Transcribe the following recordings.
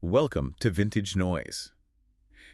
Welcome to Vintage Noise.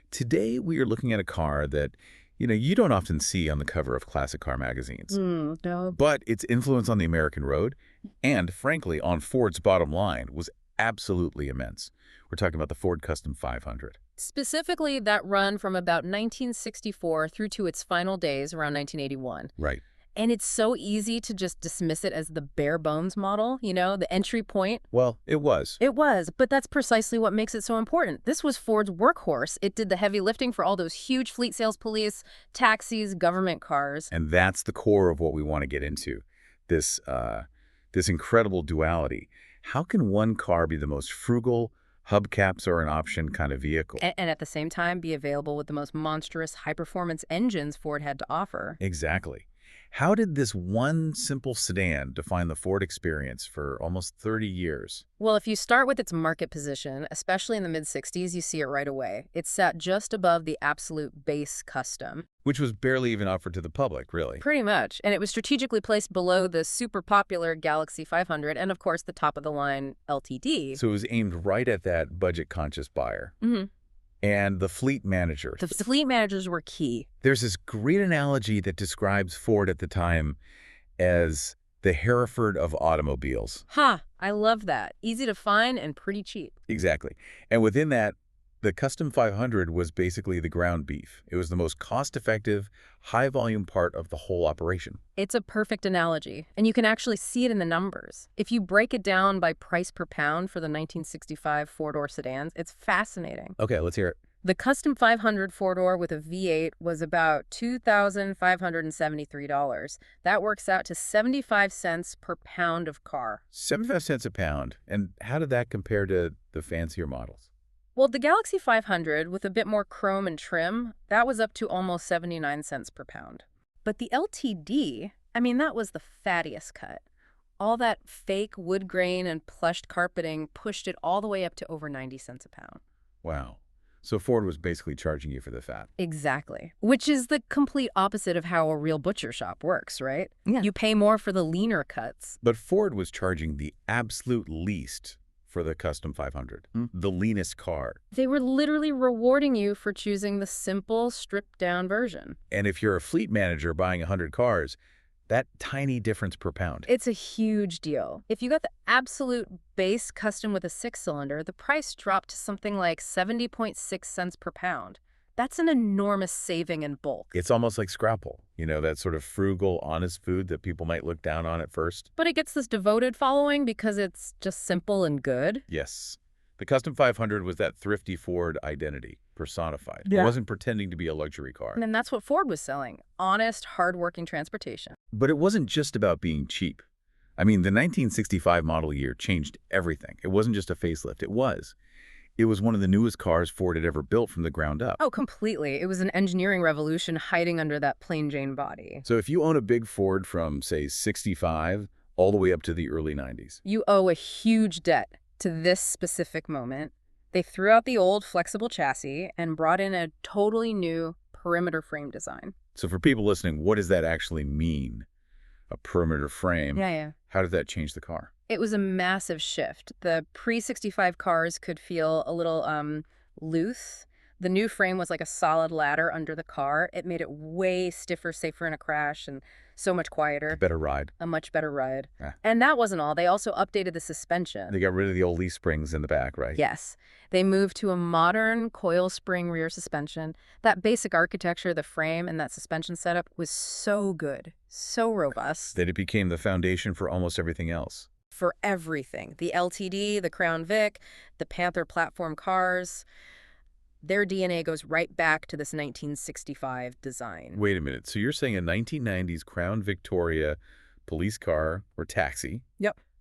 Today we are looking at a car that, you don't often see on the cover of classic car magazines. No. But its influence on the American road, and frankly on Ford's bottom line, was absolutely immense. We're talking about the Ford Custom 500. Specifically, that run from about 1964 through to its final days around 1981. Right. And it's so easy to just dismiss it as the bare bones model, the entry point. Well, it was. It was, but that's precisely what makes it so important. This was Ford's workhorse. It did the heavy lifting for all those huge fleet sales police, taxis, government cars. And that's the core of what we want to get into, this incredible duality. How can one car be the most frugal, hubcaps are an option kind of vehicle? And at the same time, be available with the most monstrous high-performance engines Ford had to offer. Exactly. How did this one simple sedan define the Ford experience for almost 30 years? Well, if you start with its market position, especially in the mid-60s, you see it right away. It sat just above the absolute base custom. Which was barely even offered to the public, really. Pretty much. And it was strategically placed below the super popular Galaxy 500 and, of course, the top-of-the-line LTD. So it was aimed right at that budget-conscious buyer. Mm-hmm. And the fleet manager. The fleet managers were key. There's this great analogy that describes Ford at the time as the Hereford of automobiles. I love that. Easy to find and pretty cheap. Exactly. And within that, the Custom 500 was basically the ground beef. It was the most cost-effective, high-volume part of the whole operation. It's a perfect analogy, and you can actually see it in the numbers. If you break it down by price per pound for the 1965 four-door sedans, it's fascinating. Okay, let's hear it. The Custom 500 four-door with a V8 was about $2,573. That works out to 75 cents per pound of car. 75 cents a pound. And how did that compare to the fancier models? Well, the Galaxy 500, with a bit more chrome and trim, that was up to almost 79 cents per pound. But the LTD, that was the fattiest cut. All that fake wood grain and plushed carpeting pushed it all the way up to over 90 cents a pound. Wow. So Ford was basically charging you for the fat. Exactly. Which is the complete opposite of how a real butcher shop works, right? Yeah. You pay more for the leaner cuts. But Ford was charging the absolute least for the Custom 500, the leanest car. They were literally rewarding you for choosing the simple, stripped-down version. And if you're a fleet manager buying 100 cars, that tiny difference per pound. It's a huge deal. If you got the absolute base custom with a 6-cylinder, the price dropped to something like 70.6 cents per pound. That's an enormous saving in bulk. It's almost like scrapple, that sort of frugal, honest food that people might look down on at first. But it gets this devoted following because it's just simple and good. Yes. The Custom 500 was that thrifty Ford identity personified. Yeah. It wasn't pretending to be a luxury car. And that's what Ford was selling. Honest, hard-working transportation. But it wasn't just about being cheap. The 1965 model year changed everything. It wasn't just a facelift. It was one of the newest cars Ford had ever built from the ground up. Oh, completely. It was an engineering revolution hiding under that plain Jane body. So if you own a big Ford from, say, 65 all the way up to the early 90s. You owe a huge debt to this specific moment. They threw out the old flexible chassis and brought in a totally new perimeter frame design. So for people listening, what does that actually mean? A perimeter frame? Yeah. How did that change the car? It was a massive shift. The pre-65 cars could feel a little loose. The new frame was like a solid ladder under the car. It made it way stiffer, safer in a crash, and so much quieter. Better ride. A much better ride. Yeah. And that wasn't all. They also updated the suspension. They got rid of the old leaf springs in the back, right? Yes. They moved to a modern coil spring rear suspension. That basic architecture, the frame, and that suspension setup was so good, so robust. That it became the foundation for almost everything else. For everything. The LTD, the Crown Vic, the Panther platform cars. Their DNA goes right back to this 1965 design. Wait a minute. So you're saying a 1990s Crown Victoria police car or taxi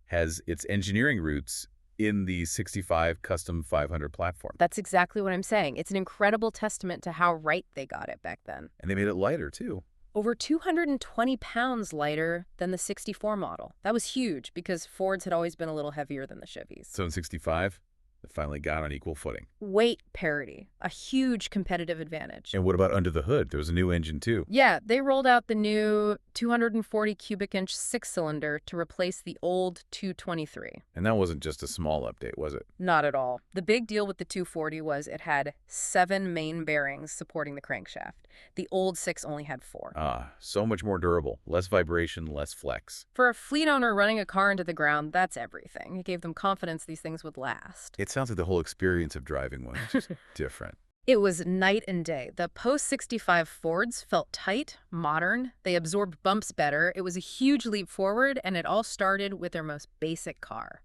has its engineering roots in the 65 Custom 500 platform? That's exactly what I'm saying. It's an incredible testament to how right they got it back then. And they made it lighter, too. Over 220 pounds lighter than the 64 model. That was huge because Fords had always been a little heavier than the Chevys. So in 65, It finally got on equal footing. Weight parity, a huge competitive advantage. And what about under the hood? There was a new engine, too. Yeah, they rolled out the new 240 cubic inch six-cylinder to replace the old 223. And that wasn't just a small update, was it? Not at all. The big deal with the 240 was it had 7 main bearings supporting the crankshaft. The old 6 only had 4. Ah, so much more durable. Less vibration, less flex. For a fleet owner running a car into the ground, that's everything. It gave them confidence these things would last. It sounds like the whole experience of driving one is just different. It was night and day. The post-65 Fords felt tight, modern. They absorbed bumps better. It was a huge leap forward, and it all started with their most basic car.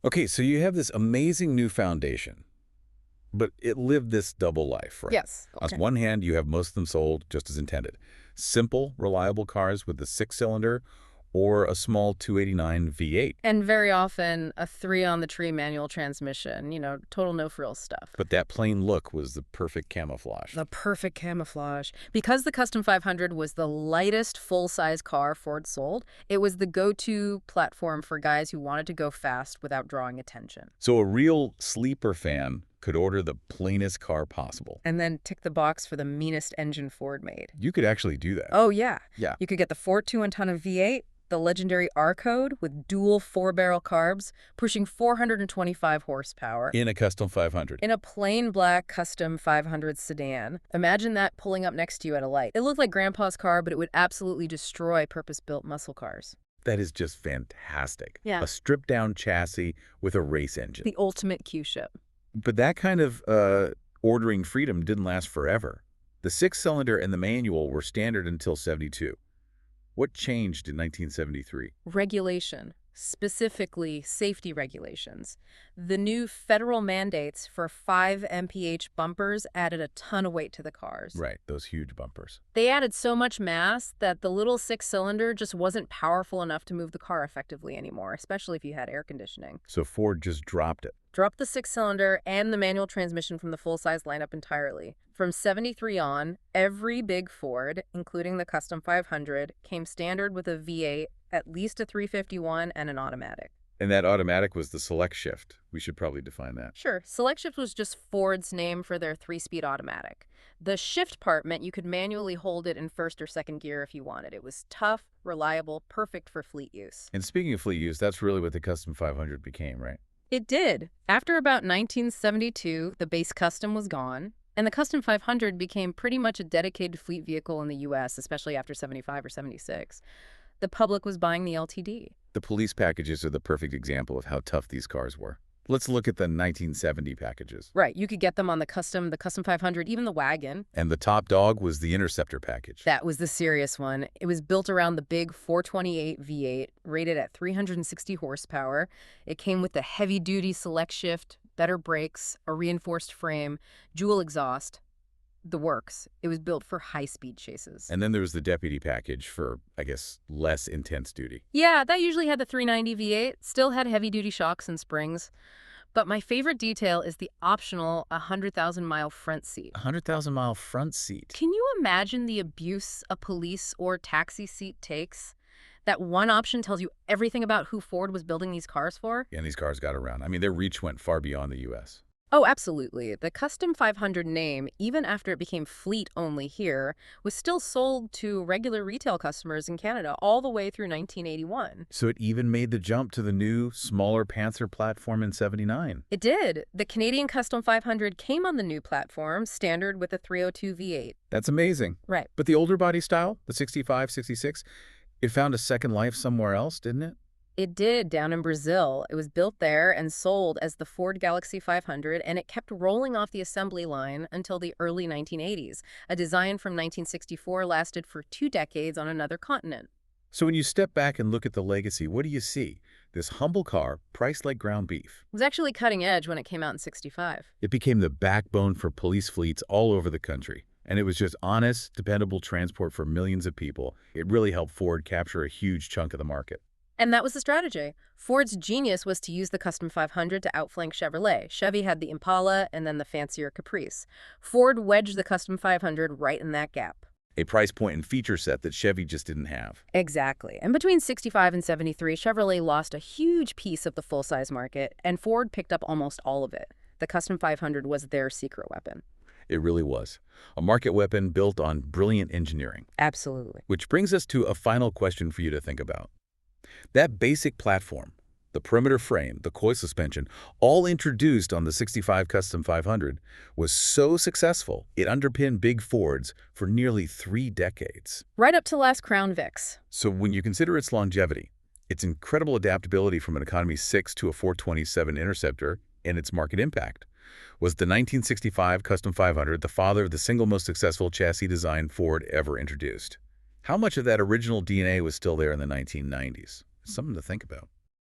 Okay, so you have this amazing new foundation, but it lived this double life, right? Yes. Okay. On one hand, you have most of them sold just as intended. Simple, reliable cars with a 6-cylinder or a small 289 V8. And very often a 3-on-the-tree manual transmission, total no-frills stuff. But that plain look was the perfect camouflage. The perfect camouflage. Because the Custom 500 was the lightest full-size car Ford sold, it was the go-to platform for guys who wanted to go fast without drawing attention. So a real sleeper fan could order the plainest car possible. And then tick the box for the meanest engine Ford made. You could actually do that. Oh, yeah. Yeah. You could get the Ford 2-ton of V8, the legendary R-Code with dual 4-barrel carbs, pushing 425 horsepower. In a Custom 500. In a plain black Custom 500 sedan. Imagine that pulling up next to you at a light. It looked like Grandpa's car, but it would absolutely destroy purpose-built muscle cars. That is just fantastic. Yeah. A stripped-down chassis with a race engine. The ultimate Q-ship. But that kind of ordering freedom didn't last forever. The 6-cylinder and the manual were standard until '72. What changed in 1973? Regulation, specifically safety regulations. The new federal mandates for 5 mph bumpers added a ton of weight to the cars. Right, those huge bumpers. They added so much mass that the little 6-cylinder just wasn't powerful enough to move the car effectively anymore, especially if you had air conditioning. So Ford just dropped it. Dropped the 6-cylinder and the manual transmission from the full-size lineup entirely. From '73 on, every big Ford, including the Custom 500, came standard with a V8, at least a 351, and an automatic. And that automatic was the select shift. We should probably define that. Sure. Select shift was just Ford's name for their 3-speed automatic. The shift part meant you could manually hold it in first or second gear if you wanted. It was tough, reliable, perfect for fleet use. And speaking of fleet use, that's really what the Custom 500 became, right? It did. After about 1972, the base Custom was gone, and the Custom 500 became pretty much a dedicated fleet vehicle in the U.S., especially after '75 or '76. The public was buying the LTD. The police packages are the perfect example of how tough these cars were. Let's look at the 1970 packages. Right. You could get them on the Custom 500, even the wagon. And the top dog was the Interceptor package. That was the serious one. It was built around the big 428 V8, rated at 360 horsepower. It came with the heavy-duty select shift, better brakes, a reinforced frame, dual exhaust. The works. It was built for high-speed chases. And then there was the Deputy package for, I guess, less intense duty. Yeah, that usually had the 390 V8, still had heavy-duty shocks and springs. But my favorite detail is the optional 100,000-mile front seat. 100,000-mile front seat. Can you imagine the abuse a police or taxi seat takes? That one option tells you everything about who Ford was building these cars for? And these cars got around. I mean, their reach went far beyond the U.S. Oh, absolutely. The Custom 500 name, even after it became fleet-only here, was still sold to regular retail customers in Canada all the way through 1981. So it even made the jump to the new, smaller Panther platform in '79. It did. The Canadian Custom 500 came on the new platform, standard with a 302 V8. That's amazing. Right. But the older body style, the 65, 66, it found a second life somewhere else, didn't it? It did, down in Brazil. It was built there and sold as the Ford Galaxy 500, and it kept rolling off the assembly line until the early 1980s. A design from 1964 lasted for 2 decades on another continent. So when you step back and look at the legacy, what do you see? This humble car, priced like ground beef. It was actually cutting edge when it came out in '65. It became the backbone for police fleets all over the country. And it was just honest, dependable transport for millions of people. It really helped Ford capture a huge chunk of the market. And that was the strategy. Ford's genius was to use the Custom 500 to outflank Chevrolet. Chevy had the Impala and then the fancier Caprice. Ford wedged the Custom 500 right in that gap. A price point and feature set that Chevy just didn't have. Exactly. And between 65 and 73, Chevrolet lost a huge piece of the full-size market, and Ford picked up almost all of it. The Custom 500 was their secret weapon. It really was. A market weapon built on brilliant engineering. Absolutely. Which brings us to a final question for you to think about. That basic platform, the perimeter frame, the coil suspension, all introduced on the 65 Custom 500, was so successful it underpinned big Fords for nearly 3 decades. Right up to last Crown Vics. So when you consider its longevity, its incredible adaptability from an Economy 6 to a 427 Interceptor, and its market impact, was the 1965 Custom 500 the father of the single most successful chassis design Ford ever introduced? How much of that original DNA was still there in the 1990s? It's something to think about.